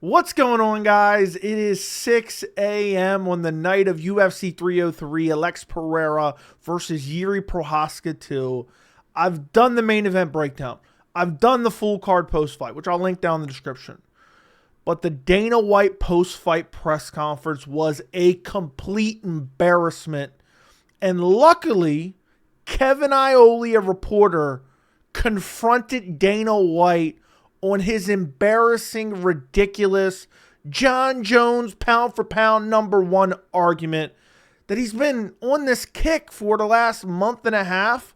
What's going on, guys? It is 6 a.m. on the night of UFC 303, Alex Pereira versus Jiří Procházka 2. I've done the main event breakdown. I've done the full card post-fight, which I'll link down in the description. But the Dana White post-fight press conference was a complete embarrassment. And luckily, Kevin Iole, a reporter, confronted Dana White on his embarrassing, ridiculous Jon Jones pound for pound #1 argument that he's been on this kick for the last month and a half.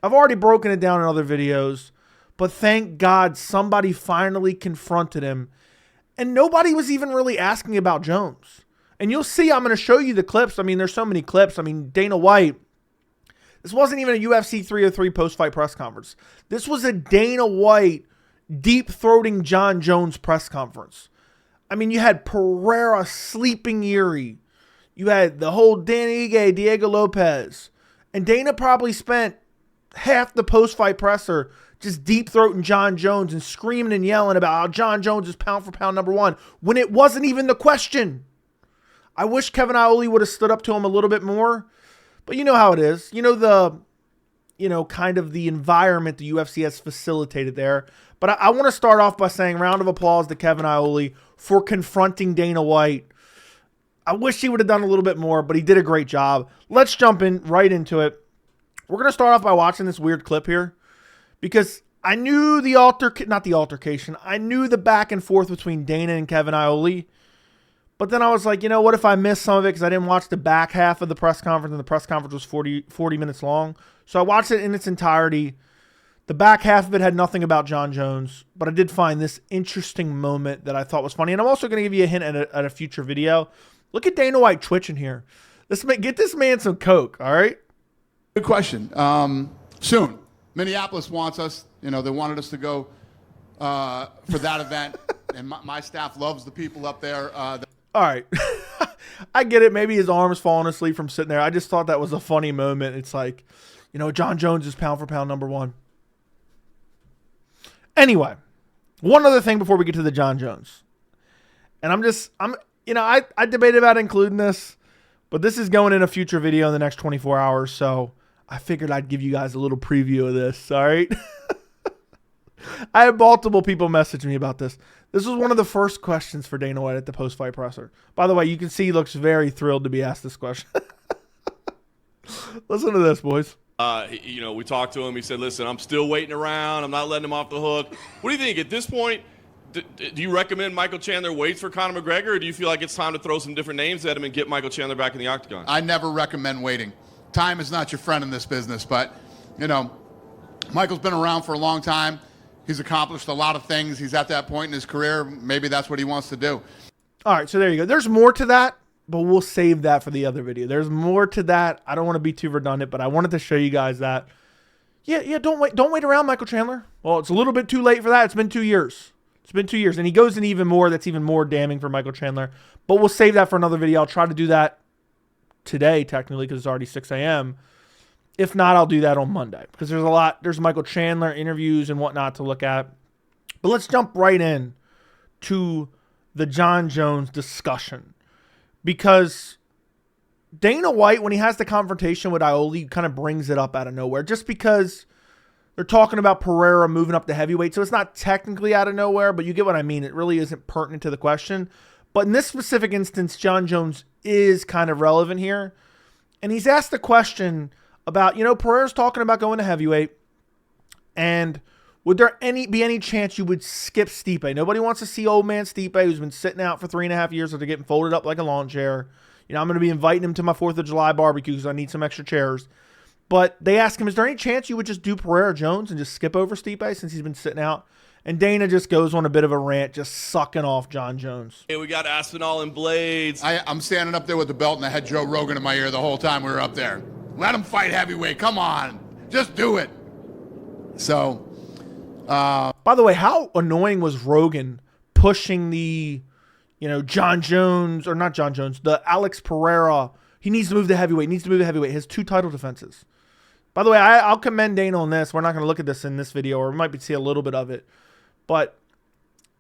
I've already broken it down in other videos, but thank God somebody finally confronted him. And nobody was even really asking about Jones. And you'll see, I'm going to show you the clips. I mean, there's so many clips. I mean, Dana White, this wasn't even a UFC 303 post-fight press conference. This was a Dana White deep-throating Jon Jones press conference. I mean, you had Pereira sleeping Jiří. You had the whole Dan Ige, Diego Lopez. And Dana probably spent half the post-fight presser just deep-throating Jon Jones and screaming and yelling about how Jon Jones is pound for pound #1 when it wasn't even the question. I wish Kevin Iole would have stood up to him a little bit more. But you know how it is. You know, kind of the environment the UFC has facilitated there. But I want to start off by saying round of applause to Kevin Iole for confronting Dana White. I wish he would have done a little bit more, but he did a great job. Let's jump in right into it. We're going to start off by watching this weird clip here because I knew I knew the back and forth between Dana and Kevin Iole. But then I was like, you know, what if I missed some of it because I didn't watch the back half of the press conference, and the press conference was 40 minutes long. So I watched it in its entirety. The back half of it had nothing about Jon Jones, but I did find this interesting moment that I thought was funny. And I'm also going to give you a hint at a future video. Look at Dana White twitching here. Get this man some Coke, all right? Good question. Soon. Minneapolis wants us. You know, they wanted us to go for that event. And my staff loves the people up there. All right. I get it. Maybe his arm's falling asleep from sitting there. I just thought that was a funny moment. It's like, you know, Jon Jones is pound for pound #1. Anyway, one other thing before we get to the Jon Jones. And I debated about including this, but this is going in a future video in the next 24 hours. So I figured I'd give you guys a little preview of this. All right. I had multiple people message me about this. This was one of the first questions for Dana White at the post-fight presser. By the way, you can see he looks very thrilled to be asked this question. Listen to this, boys. You know, we talked to him. He said, listen, I'm still waiting around. I'm not letting him off the hook. What do you think? At this point, do you recommend Michael Chandler waits for Conor McGregor, or do you feel like it's time to throw some different names at him and get Michael Chandler back in the octagon? I never recommend waiting. Time is not your friend in this business, but, you know, Michael's been around for a long time. He's accomplished a lot of things. He's at that point in his career. Maybe that's what he wants to do. All right, so there you go. There's more to that, but we'll save that for the other video. There's more to that. I don't want to be too redundant, but I wanted to show you guys that. Yeah, don't wait around, Michael Chandler. Well, it's a little bit too late for that. It's been 2 years. It's been 2 years, and he goes in even more. That's even more damning for Michael Chandler. But we'll save that for another video. I'll try to do that today, technically, because it's already 6 a.m. If not, I'll do that on Monday because there's Michael Chandler interviews and whatnot to look at. But let's jump right in to the Jon Jones discussion because Dana White, when he has the confrontation with Iole, kind of brings it up out of nowhere just because they're talking about Pereira moving up to heavyweight. So it's not technically out of nowhere, but you get what I mean. It really isn't pertinent to the question. But in this specific instance, Jon Jones is kind of relevant here. And he's asked the question about, you know, Pereira's talking about going to heavyweight, and would there be any chance you would skip Stipe? Nobody wants to see old man Stipe, who's been sitting out for 3.5 years after getting folded up like a lawn chair. You know, I'm going to be inviting him to my 4th of July barbecue because I need some extra chairs. But they ask him, is there any chance you would just do Pereira Jones and just skip over Stipe since he's been sitting out? And Dana just goes on a bit of a rant, just sucking off Jon Jones. Hey, we got Aspinall and Blades. I'm standing up there with the belt, and I had Joe Rogan in my ear the whole time we were up there. Let him fight heavyweight. Come on. Just do it. So, by the way, how annoying was Rogan pushing the, you know, Jon Jones, or not Jon Jones, the Alex Pereira. He needs to move to heavyweight. He has 2 title defenses. By the way, I'll commend Dana on this. We're not going to look at this in this video, or we might see a little bit of it. But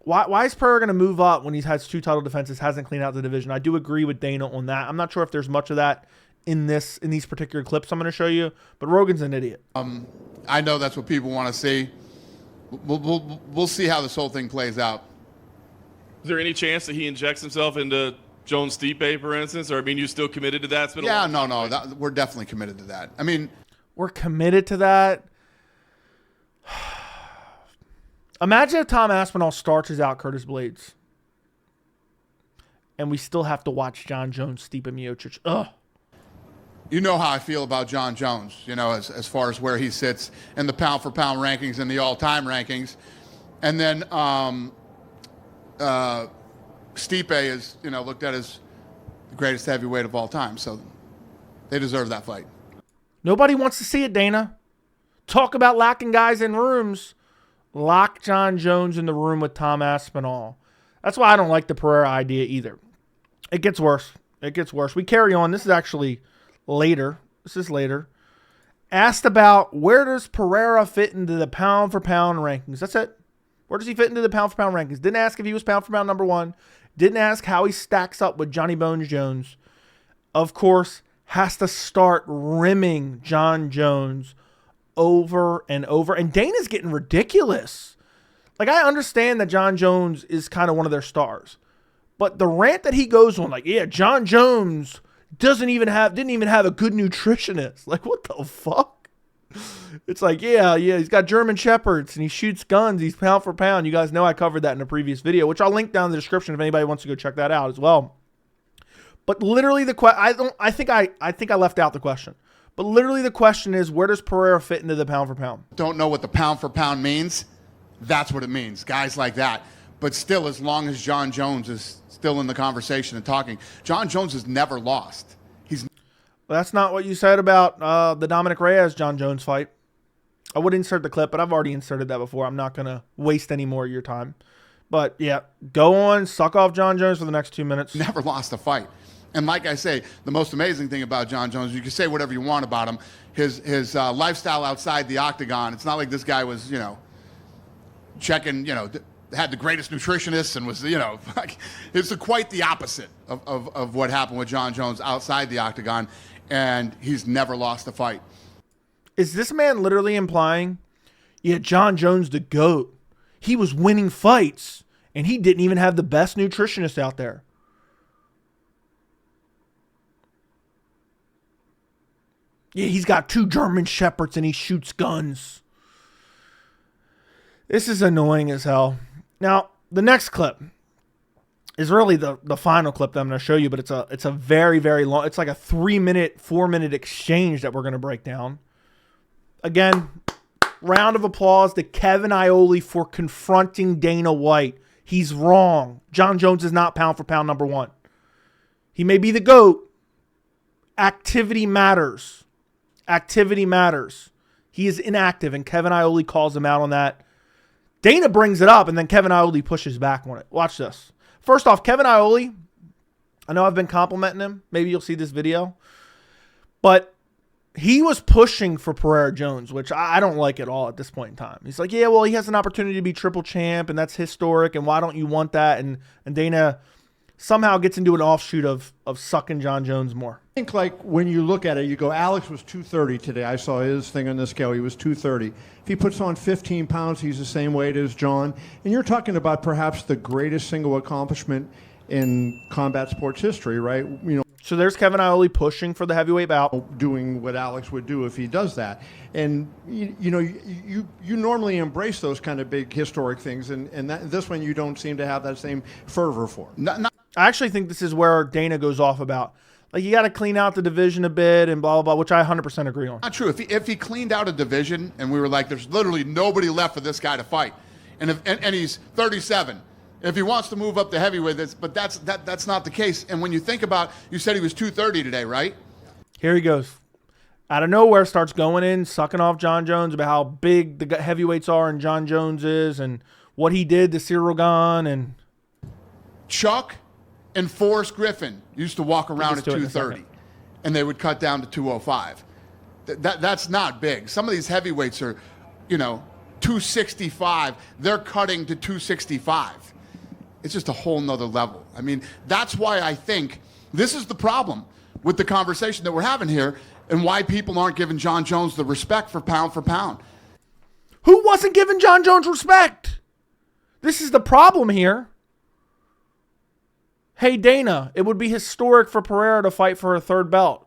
Why is Pereira going to move up when he has 2 title defenses, hasn't cleaned out the division? I do agree with Dana on that. I'm not sure if there's much of that in these particular clips I'm going to show you, but Rogan's an idiot. I know that's what people want to see. We'll see how this whole thing plays out. Is there any chance that he injects himself into Jones Stipe, for instance? Or, I mean, you still committed to that? It's been We're definitely committed to that. I mean, we're committed to that. Imagine if Tom Aspinall starches out Curtis Blades. And we still have to watch Jon Jones, Stipe Miocic. Ugh. You know how I feel about Jon Jones, as far as where he sits in the pound-for-pound rankings and the all-time rankings. And then Stipe is, looked at as the greatest heavyweight of all time. So they deserve that fight. Nobody wants to see it, Dana. Talk about locking guys in rooms. Lock Jon Jones in the room with Tom Aspinall. That's why I don't like the Pereira idea either. It gets worse. It gets worse. We carry on. This is actually later. Asked about where does Pereira fit into the pound-for-pound rankings. That's it. Where does he fit into the pound-for-pound rankings? Didn't ask if he was pound-for-pound number 1. Didn't ask how he stacks up with Johnny Bones Jones. Of course, has to start rimming Jon Jones over and over. And Dana's getting ridiculous. Like, I understand that Jon Jones is kind of one of their stars. But the rant that he goes on, like, yeah, Jon Jones didn't even have a good nutritionist. Like, what the fuck? It's like, yeah, he's got German Shepherds and he shoots guns. He's pound for pound. You guys know I covered that in a previous video, which I'll link down in the description if anybody wants to go check that out as well. But literally I think I left out the question. But literally the question is, where does Pereira fit into the pound for pound? Don't know what the pound for pound means. That's what it means. Guys like that. But still, as long as Jon Jones is still in the conversation and talking, Jon Jones has never lost. Well, that's not what you said about the Dominic Reyes Jon Jones fight. I would insert the clip, but I've already inserted that before. I'm not going to waste any more of your time. But yeah, go on, suck off Jon Jones for the next 2 minutes. Never lost a fight. And like I say, the most amazing thing about Jon Jones, you can say whatever you want about him, his lifestyle outside the octagon. It's not like this guy was, checking, had the greatest nutritionists and was, like, it's quite the opposite of what happened with Jon Jones outside the octagon. And he's never lost a fight. Is this man literally implying, yeah, Jon Jones the GOAT? He was winning fights, and he didn't even have the best nutritionist out there. Yeah, he's got 2 German Shepherds, and he shoots guns. This is annoying as hell. Now, the next clip is really the final clip that I'm going to show you, but it's a very, very long, it's like a 4-minute exchange that we're going to break down. Again, round of applause to Kevin Iole for confronting Dana White. He's wrong. Jon Jones is not pound for pound number 1. He may be the GOAT. Activity matters. Activity matters. He is inactive, and Kevin Iole calls him out on that. Dana brings it up, and then Kevin Iole pushes back on it. Watch this. First off, Kevin Iole, I know I've been complimenting him. Maybe you'll see this video. But he was pushing for Pereira Jones, which I don't like at all at this point in time. He's like, yeah, well, he has an opportunity to be triple champ, and that's historic, and why don't you want that? And Dana somehow gets into an offshoot of sucking Jon Jones more. I think, like, when you look at it, you go, Alex was 230 today. I saw his thing on the scale. He was 230. If he puts on 15 pounds, he's the same weight as Jon. And you're talking about perhaps the greatest single accomplishment in combat sports history, right? So there's Kevin Iole pushing for the heavyweight bout. Doing what Alex would do if he does that. And, you normally embrace those kind of big historic things. And this one you don't seem to have that same fervor for. I actually think this is where Dana goes off about, like, you got to clean out the division a bit and blah, blah, blah, which I 100% agree on. Not true. If he cleaned out a division and we were like, there's literally nobody left for this guy to fight, and he's 37, if he wants to move up to heavyweight, that's not the case. And when you think about, you said he was 230 today, right? Here he goes. Out of nowhere, starts going in, sucking off Jon Jones about how big the heavyweights are and Jon Jones is and what he did to Cyril Gahn. And Chuck and Forrest Griffin used to walk around at 230, and they would cut down to 205. That's not big. Some of these heavyweights are, 265. They're cutting to 265. It's just a whole nother level. I mean, that's why I think this is the problem with the conversation that we're having here and why people aren't giving Jon Jones the respect for pound. Who wasn't giving Jon Jones respect? This is the problem here. Hey, Dana, it would be historic for Pereira to fight for a third belt.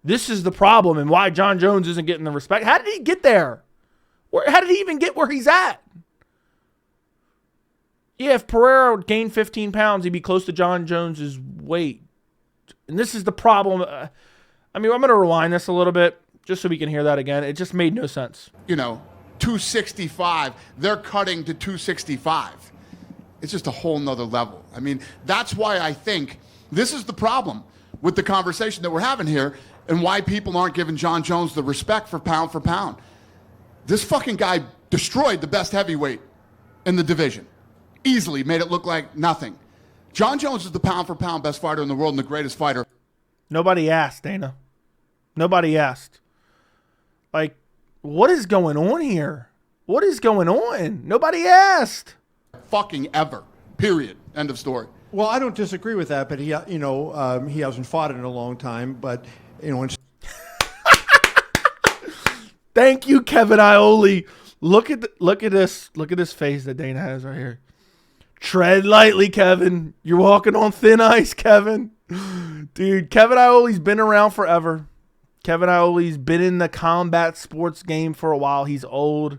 This is the problem and why Jon Jones isn't getting the respect. How did he get there? How did he even get where he's at? Yeah, if Pereira gained 15 pounds, he'd be close to Jon Jones's weight. And this is the problem. I'm going to rewind this a little bit just so we can hear that again. It just made no sense. 265. They're cutting to 265. It's just a whole nother level. I mean, that's why I think this is the problem with the conversation that we're having here and why people aren't giving Jon Jones the respect for pound. This fucking guy destroyed the best heavyweight in the division. Easily made it look like nothing. Jon Jones is the pound for pound best fighter in the world and the greatest fighter. Nobody asked, Dana. Nobody asked. Like, what is going on here? What is going on? Nobody asked. Fucking ever. Period. End of story. Well, I don't disagree with that, but he hasn't fought in a long time. But Thank you, Kevin Iole. Look at this. Look at this face that Dana has right here. Tread lightly, Kevin. You're walking on thin ice, Kevin. Dude, Kevin Iole's been around forever. Kevin Iole's been in the combat sports game for a while. He's old.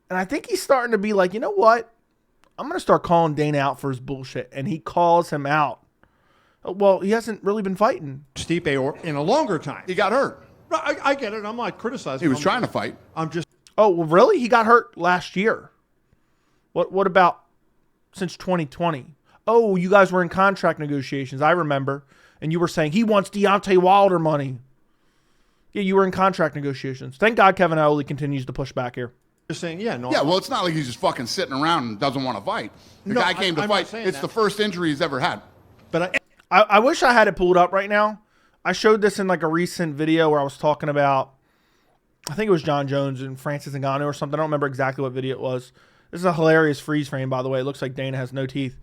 And I think he's starting to be like, you know what? I'm going to start calling Dana out for his bullshit. And he calls him out. Well, he hasn't really been fighting. Stipe or in a longer time. He got hurt. No, I get it. I'm not criticizing. He was trying to fight. I'm just. Oh, well, really? He got hurt last year. What about since 2020? Oh, you guys were in contract negotiations. I remember. And you were saying he wants Deontay Wilder money. Yeah, you were in contract negotiations. Thank God Kevin Iole continues to push back here. Just saying, yeah, no. Yeah, well, it's not like he's just fucking sitting around and doesn't want to fight. The guy came to fight. It's the first injury he's ever had. But I wish I had it pulled up right now. I showed this in like a recent video where I was talking about, I think it was Jon Jones and Francis Ngannou or something. I don't remember exactly what video it was. This is a hilarious freeze frame, by the way. It looks like Dana has no teeth.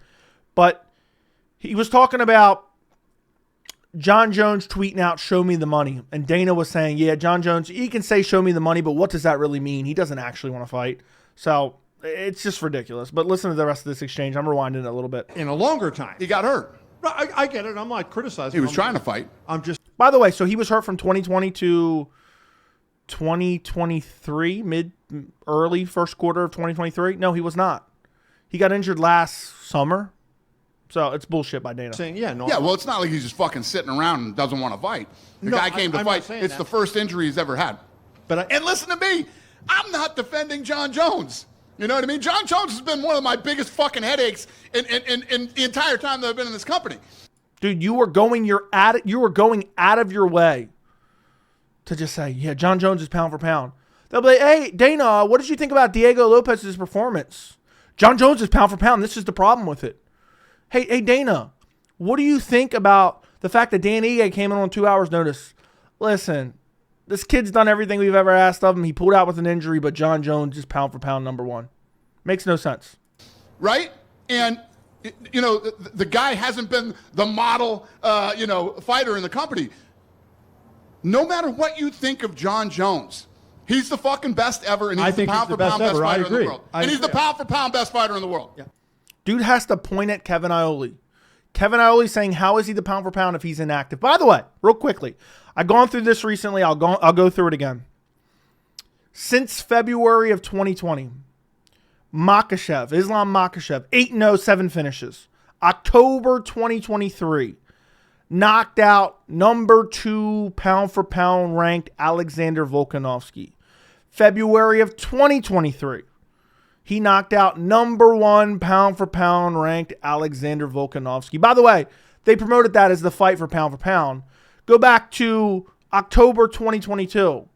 But he was talking about Jon Jones tweeting out, "Show me the money." And Dana was saying, yeah, Jon Jones, he can say show me the money, but what does that really mean? He doesn't actually want to fight. So it's just ridiculous. But listen to the rest of this exchange. I'm rewinding it a little bit. in a longer time. He got hurt. No, I get it. I'm not criticizing. He was trying to fight. I'm just. By the way, so he was hurt from 2020 to 2023, early first quarter of 2023. No, he was not. He got injured last summer. So it's bullshit by Dana. Saying, yeah, no. Yeah, well, it's not like he's just fucking sitting around and doesn't want to fight. The guy came to fight. It's the first injury he's ever had. And listen to me. I'm not defending Jon Jones. You know what I mean? Jon Jones has been one of my biggest fucking headaches in the entire time that I've been in this company. Dude, you were going out of your way to just say, yeah, Jon Jones is pound for pound. They'll be like, hey, Dana, what did you think about Diego Lopez's performance? Jon Jones is pound for pound. This is the problem with it. Hey, Dana, what do you think about the fact that Dan Ige came in on 2 hours' notice? Listen, this kid's done everything we've ever asked of him. He pulled out with an injury, but Jon Jones is pound for pound number one. Makes no sense. Right? And, the guy hasn't been the model, fighter in the company. No matter what you think of Jon Jones, he's the fucking best ever, and he's the pound for pound best fighter in the world. And he's the pound for pound best fighter in the world. Yeah. Dude has to point at Kevin Iole. Kevin Iole saying, how is he the pound for pound if he's inactive? By the way, real quickly, I've gone through this recently. I'll go through it again. Since February of 2020, Islam Makhachev, 8-0, 7 finishes. October 2023, knocked out number 2 pound for pound ranked Alexander Volkanovski. February of 2023, he knocked out number 1 pound for pound ranked Alexander Volkanovski. By the way, they promoted that as the fight for pound. Go back to October 2022.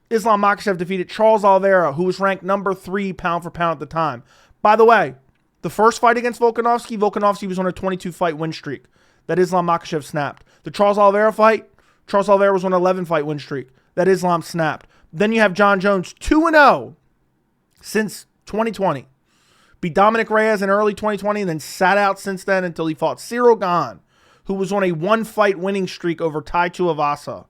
Islam Makhachev defeated Charles Oliveira, who was ranked number 3 pound for pound at the time. By the way, the first fight against Volkanovski was on a 22-fight win streak that Islam Makhachev snapped. The Charles Oliveira fight, Charles Oliveira was on an 11-fight win streak that Islam snapped. Then you have Jon Jones, 2-0 since 2020. beat Dominic Reyes in early 2020, and then sat out since then until he fought Cyril Gane, who was on a one-fight winning streak over Tai Tuivasa.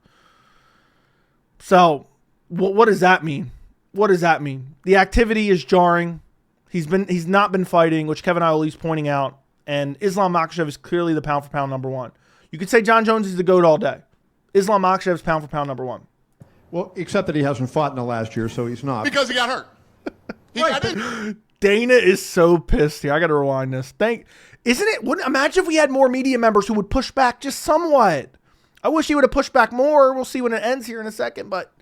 So, what does that mean? What does that mean? The activity is jarring. He's not been fighting, which Kevin Iole is pointing out, and Islam Makhachev is clearly the pound-for-pound number one. You could say Jon Jones is the GOAT all day. Islam Makhachev is pound-for-pound number one. Well, except that he hasn't fought in the last year, so he's not. Because he got hurt. He got injured. Dana is so pissed here. I got to rewind this. Imagine if we had more media members who would push back just somewhat. I wish he would have pushed back more. We'll see when it ends here in a second, but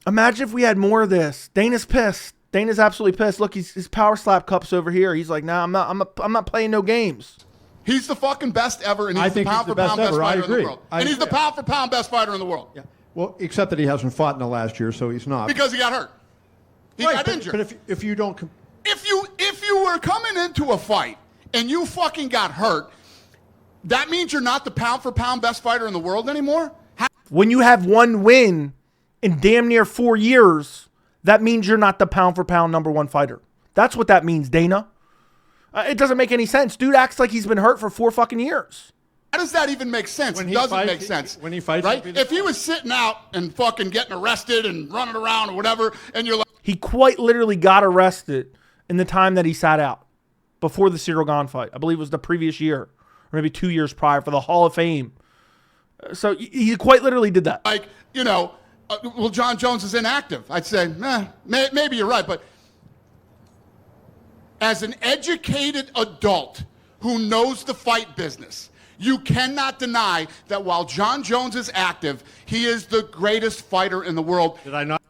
imagine if we had more of this. Dana's pissed. Dana's absolutely pissed. Look, his power slap cup's over here. He's like, nah, I'm not playing no games. He's the fucking best ever, and I he's the think he's pound the for pound best best ever. I fighter in the agree. world. I And he's the agree. pound for pound best fighter in the world. Yeah. Well, except that he hasn't fought in the last year, so he's not. Because he got hurt. He got injured. But if you don't... If you were coming into a fight and you fucking got hurt, that means you're not the pound for pound best fighter in the world anymore? When you have one win in damn near 4 years, that means you're not the pound for pound number one fighter. That's what that means, Dana. It doesn't make any sense. Dude acts like he's been hurt for 4 fucking years. How does that even make sense? It doesn't make sense. When he fights, right? If he was sitting out and fucking getting arrested and running around or whatever, and you're like, He quite literally got arrested in the time that he sat out before the Cyril Gane fight. I believe it was the previous year, or maybe 2 years prior for the Hall of Fame. So he quite literally did that. Well, Jon Jones is inactive. I'd say, maybe you're right, but as an educated adult who knows the fight business, you cannot deny that while Jon Jones is active, he is the greatest fighter in the world. Did I not?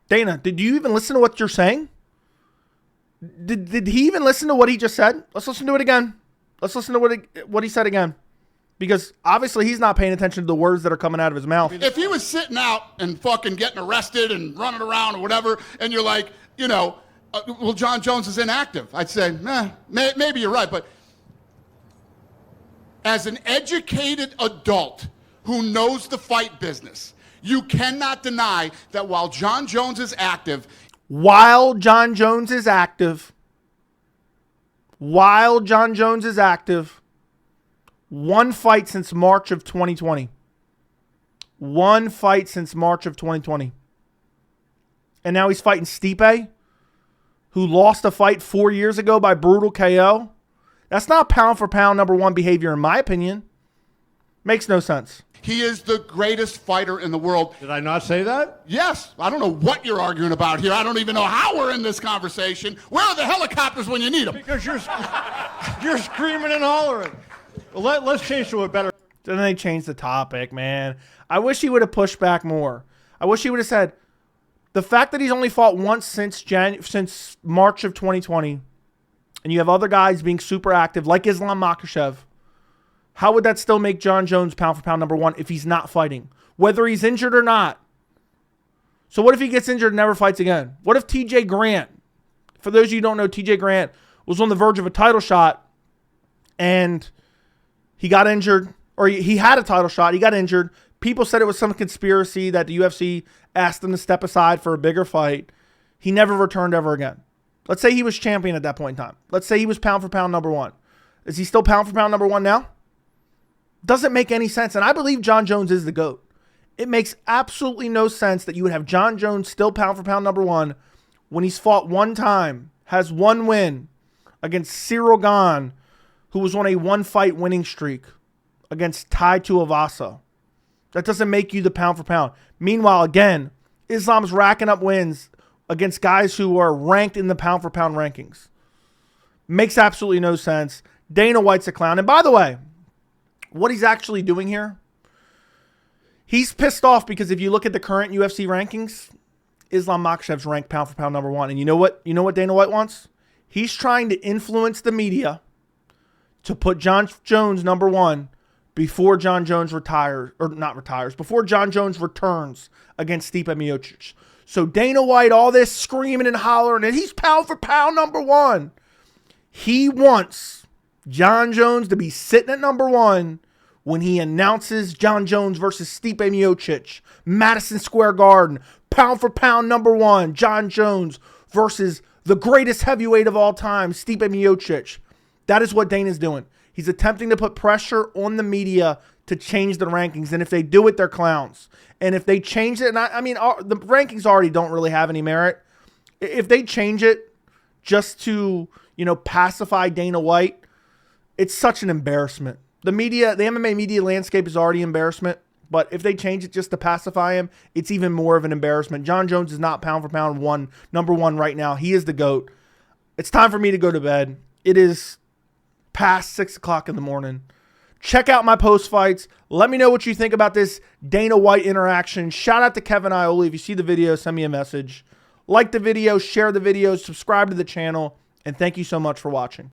Dana, did you even listen to what you're saying? Did he even listen to what he just said? Let's listen to it again. Let's listen to what he said again. Because obviously he's not paying attention to the words that are coming out of his mouth. If he was sitting out and fucking getting arrested and running around or whatever, and you're like, well, Jon Jones is inactive, I'd say, maybe you're right, but as an educated adult who knows the fight business, you cannot deny that while Jon Jones is active, one fight since March of 2020. One fight since March of 2020. And now he's fighting Stipe, who lost a fight 4 years ago by brutal KO. That's not pound for pound number one behavior, in my opinion. Makes no sense. He is the greatest fighter in the world. Did I not say that? Yes. I don't know what you're arguing about here. I don't even know how we're in this conversation. Where are the helicopters when you need them? Because you're screaming and hollering. Well, let's change to a better... Then they changed the topic, man. I wish he would have pushed back more. I wish he would have said, the fact that he's only fought once since March of 2020, and you have other guys being super active, like Islam Makhachev, how would that still make Jon Jones pound for pound number one if he's not fighting? Whether he's injured or not. So what if he gets injured and never fights again? What if TJ Grant, for those of you who don't know, TJ Grant was on the verge of a title shot and he got injured, or he had a title shot, he got injured. People said it was some conspiracy that the UFC asked him to step aside for a bigger fight. He never returned ever again. Let's say he was champion at that point in time. Let's say he was pound for pound number one. Is he still pound for pound number one now? Doesn't make any sense. And I believe Jon Jones is the GOAT. It makes absolutely no sense that you would have Jon Jones still pound for pound number one when he's fought one time, has one win against Cyril Gane, who was on a one-fight winning streak against Tai Tuivasa. That doesn't make you the pound for pound. Meanwhile, again, Islam's racking up wins against guys who are ranked in the pound for pound rankings. Makes absolutely no sense. Dana White's a clown. And by the way, what he's actually doing here, he's pissed off because if you look at the current UFC rankings, Islam Makhachev's ranked pound for pound number one. And you know what Dana White wants? He's trying to influence the media to put Jon Jones number one before Jon Jones before Jon Jones returns against Stipe Miocic. So Dana White, all this screaming and hollering, and he's pound for pound number one. He wants Jon Jones to be sitting at number one when he announces Jon Jones versus Stipe Miocic, Madison Square Garden, pound for pound number one, Jon Jones versus the greatest heavyweight of all time, Stipe Miocic. That is what Dana's doing. He's attempting to put pressure on the media to change the rankings. And if they do it, they're clowns. And if they change it, and I mean, the rankings already don't really have any merit. If they change it just to, pacify Dana White, it's such an embarrassment. The MMA media landscape is already embarrassment. But if they change it just to pacify him, it's even more of an embarrassment. Jon Jones is not pound for pound number one right now. He is the GOAT. It's time for me to go to bed. It is past 6 o'clock in the morning. Check out my post fights. Let me know what you think about this Dana White interaction. Shout out to Kevin Ioli. If you see the video, send me a message. Like the video, share the video, subscribe to the channel, and thank you so much for watching.